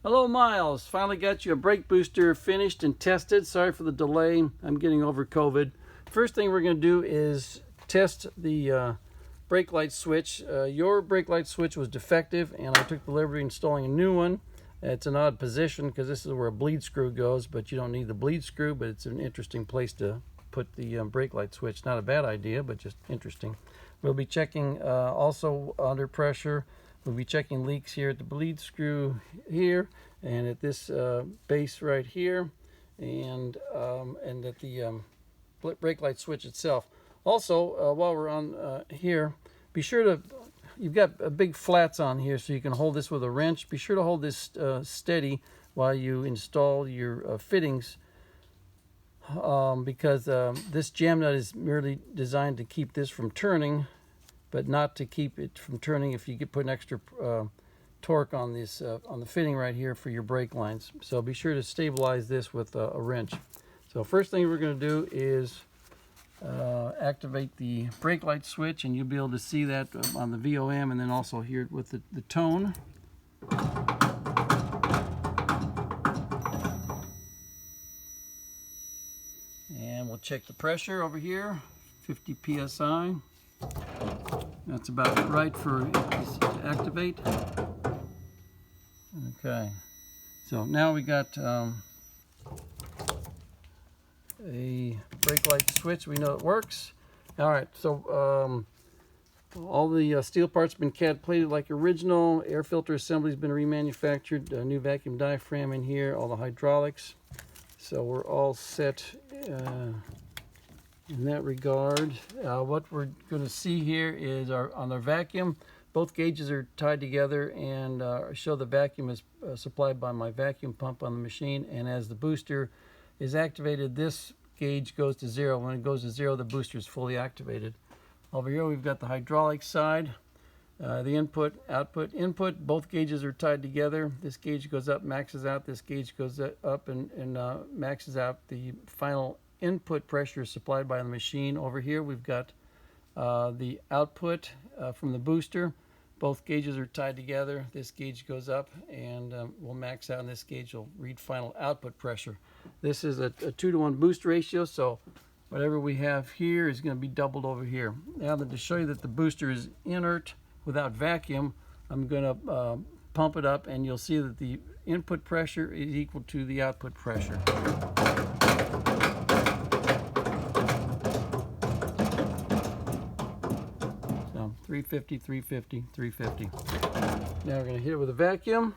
Hello Miles, finally got you a brake booster finished and tested. Sorry for the delay, I'm getting over COVID. First thing we're going to do is test the brake light switch. Your brake light switch was defective and I took the liberty of installing a new one. It's an odd position because this is where a bleed screw goes, but you don't need the bleed screw, but it's an interesting place to put the brake light switch. Not a bad idea, but just interesting. We'll be checking also under pressure. We'll be checking leaks here at the bleed screw here and at this base right here, and at the brake light switch itself. Also, while we're on here, be sure to, you've got big flats on here so you can hold this with a wrench. Be sure to hold this steady while you install your fittings, because this jam nut is merely designed to keep this from turning, but not to keep it from turning if you put an extra torque on this on the fitting right here for your brake lines. So be sure to stabilize this with a wrench. So first thing we're going to do is activate the brake light switch, and you'll be able to see that on the VOM and then also here with the tone. And we'll check the pressure over here, 50 psi. That's about right for it to activate. Okay, so now we got a brake light switch. We know it works. All right, so all the steel parts have been CAD plated like original. Air filter assembly has been remanufactured. A new vacuum diaphragm in here. All the hydraulics. So we're all set in that regard. What we're going to see here is on our vacuum, both gauges are tied together and show the vacuum is supplied by my vacuum pump on the machine, and as the booster is activated, this gauge goes to 0. When it goes to 0, the booster is fully activated. Over here we've got the hydraulic side, the input, output. Input, both gauges are tied together. This gauge goes up, maxes out. This gauge goes up and maxes out. The final input pressure is supplied by the machine. Over here we've got the output from the booster. Both gauges are tied together. This gauge goes up and will max out, and this gauge will read final output pressure. This is a 2-to-1 boost ratio, so whatever we have here is going to be doubled over here. Now, to show you that the booster is inert without vacuum, I'm going to pump it up, and you'll see that the input pressure is equal to the output pressure. 350, 350, 350. Now we're going to hit it with a vacuum.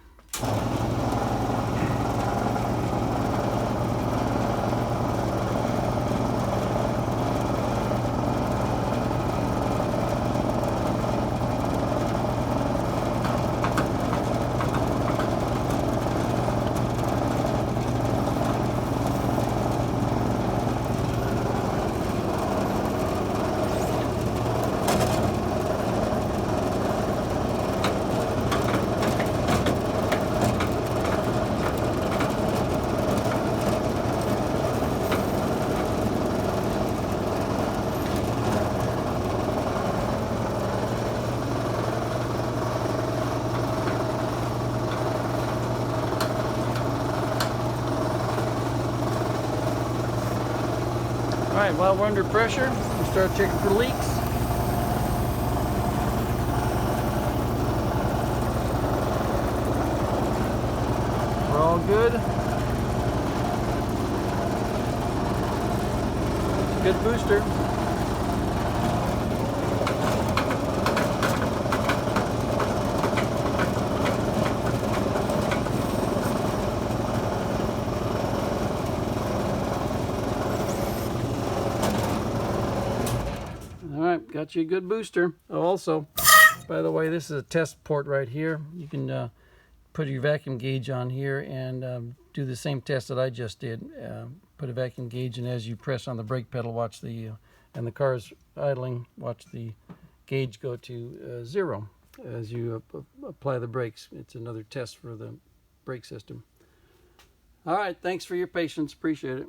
All right, while we're under pressure, we start checking for leaks. We're all good. Good booster. Alright, got you a good booster. Oh, also, by the way, this is a test port right here. You can put your vacuum gauge on here and do the same test that I just did. Put a vacuum gauge, and as you press on the brake pedal, watch the and the car's idling, watch the gauge go to 0 as you apply the brakes. It's another test for the brake system. Alright, thanks for your patience. Appreciate it.